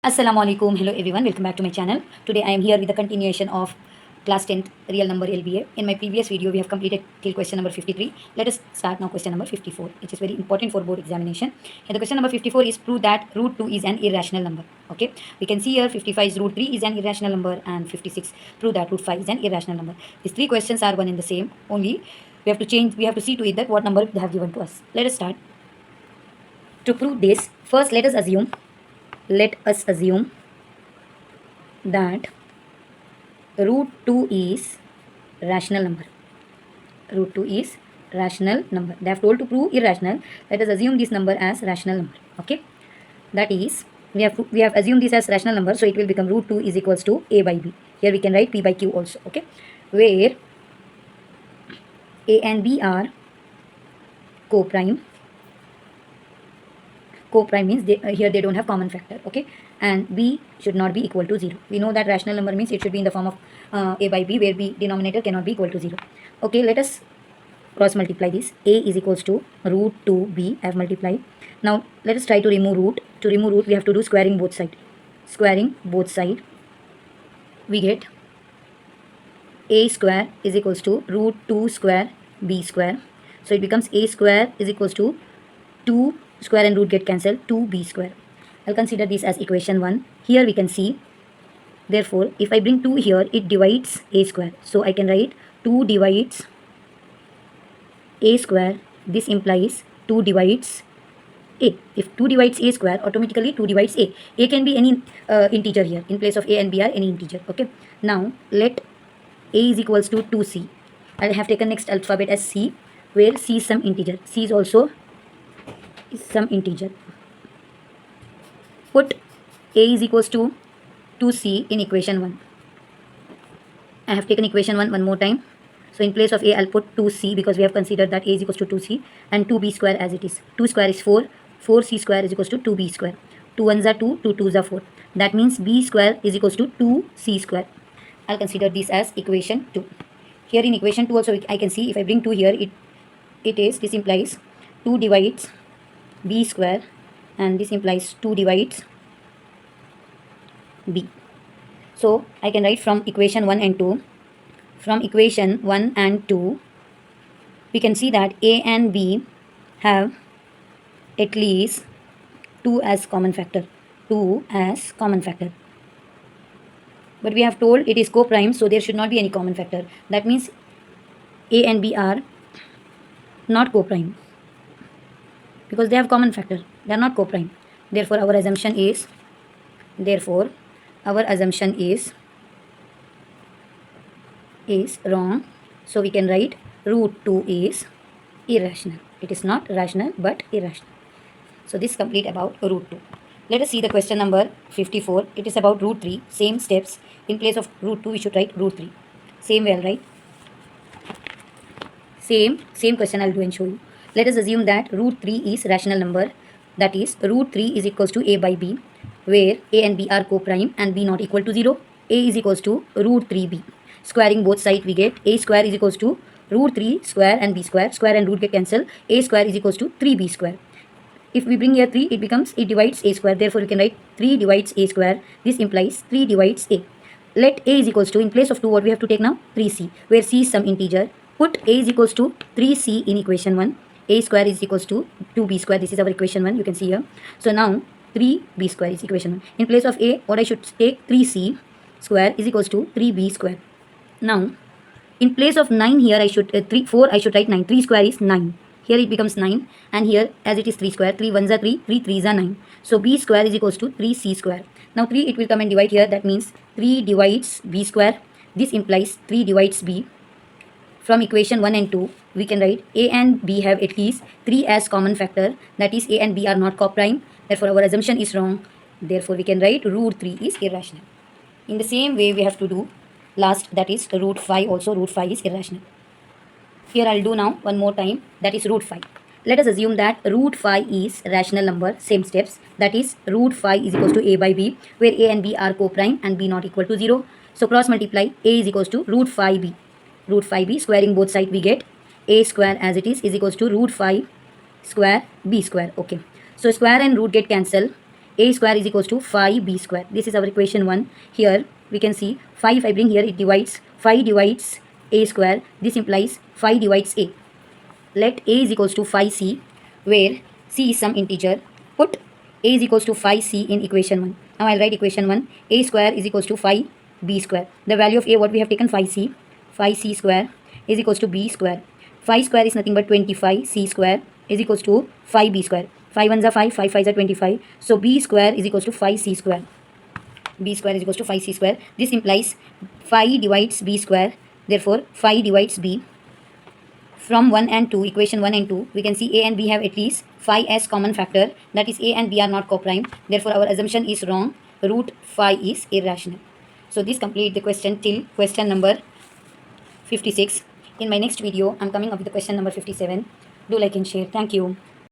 Assalamualaikum. Hello everyone. Welcome back to my channel. Today I am here with the continuation of class 10th real number LBA. In my previous video we have completed till question number 53. Let us start now question number 54, which is very important for board examination. Here the question number 54 is prove that root 2 is an irrational number. Okay. We can see here 55 is root 3 is an irrational number and 56 prove that root 5 is an irrational number. These three questions are one and the same. Only we have to see to it that what number they have given to us. Let us start. To prove this, first let us assume that root 2 is rational number. Root 2 is rational number. They have told to prove irrational. Let us assume this number as rational number. Okay. That is, we have assumed this as rational number. So it will become root 2 is equals to a by b. Here we can write p by q also. Okay. Where a and b are co-prime. Co-prime means here they don't have common factor. Okay. And b should not be equal to 0. We know that rational number means it should be in the form of a by b, where b denominator cannot be equal to 0. Okay, let us cross multiply this. A is equals to root 2b. I have multiplied. Now let us try to remove root. To remove root we have to do squaring both side. Squaring both side, we get a square is equals to root 2 square b square. So it becomes a square is equals to 2 square and root get cancelled, 2b square. I'll consider this as equation 1. Here we can see, therefore, if I bring 2 here, it divides a square. So I can write 2 divides a square. This implies 2 divides a. If 2 divides a square, automatically 2 divides a. A can be any integer here. In place of a and b are any integer. Okay. Now, let a is equals to 2c. I have taken next alphabet as c, where c is some integer. C is also some integer. Put a is equals to 2c in equation 1. I have taken equation 1 more time. So in place of a, I'll put 2c because we have considered that a is equals to 2c, and 2b square as it is. 2 square is 4. 4c square is equals to 2b square. 2 1s are 2, 2 2s are 4. That means b square is equals to 2c square. I'll consider this as equation 2. Here in equation 2 also I can see, if I bring 2 here, this implies 2 divides b square, and this implies 2 divides b. So I can write from equation 1 and 2. From equation 1 and 2, we can see that a and b have at least 2 as common factor. 2 as common factor. But we have told it is co-prime, so there should not be any common factor. That means a and b are not co-prime, because they have common factor. They are not co-prime. Therefore our assumption is wrong. So we can write root 2 is irrational. It is not rational but irrational. So this is complete about root 2. Let us see the question number 54. It is about root 3. Same steps. In place of root 2 we should write root 3. Same way I'll write. Same question I'll do and show you. Let us assume that root 3 is rational number. That is, root 3 is equals to a by b, where a and b are co-prime and b not equal to 0. A is equals to root 3b. Squaring both sides, we get a square is equals to root 3 square and b square. Square and root get cancelled. A square is equals to 3b square. If we bring here 3, it divides a square. Therefore, we can write 3 divides a square. This implies 3 divides a. Let a is equals to, in place of 2, what we have to take now? 3c, where c is some integer. Put a is equals to 3c in equation 1. A square is equals to 2b square. This is our equation 1. You can see here. So now 3b square is equation 1. In place of a, what I should take? 3c square is equals to 3b square. Now, in place of 9 here, I should 4. I should write 9. 3 square is 9. Here it becomes 9, and here as it is 3 square, 3 1s are 3, 3 3s are 9. So b square is equals to 3c square. Now 3 it will come and divide here. That means 3 divides b square. This implies 3 divides b. From equation 1 and 2, we can write a and b have at least 3 as common factor. That is, a and b are not co-prime. Therefore, our assumption is wrong. Therefore, we can write root 3 is irrational. In the same way, we have to do last, that is root 5 also. Root 5 is irrational. Here I'll do now one more time, that is root 5. Let us assume that root 5 is rational number. Same steps. That is, root 5 is equals to a by b, where a and b are co-prime and b not equal to 0. So cross multiply. A is equals to root 5b. Root 5b, squaring both sides, we get a square as it is equals to root 5 square b square. Okay. So square and root get cancelled. a square is equals to 5b square. This is our equation 1. Here we can see 5, if I bring here, it divides, 5 divides a square. This implies 5 divides a. Let a is equals to 5c, where c is some integer. Put a is equals to 5c in equation 1. Now I'll write equation 1. A square is equals to 5b square. The value of a, what we have taken, 5c. 5c square is equals to b square. 5 square is nothing but 25. C square is equals to 5b square. 5 ones are 5, 5 5s are 25. So b square is equals to 5c square. B square is equals to 5c square. This implies 5 divides b square. Therefore 5 divides b. From 1 and 2, equation 1 and 2, we can see a and b have at least 5 as common factor. That is, a and b are not co-prime. Therefore our assumption is wrong. Root 5 is irrational. So this complete the question till question number 56. In my next video, I'm coming up with the question number 57. Do like and share. Thank you.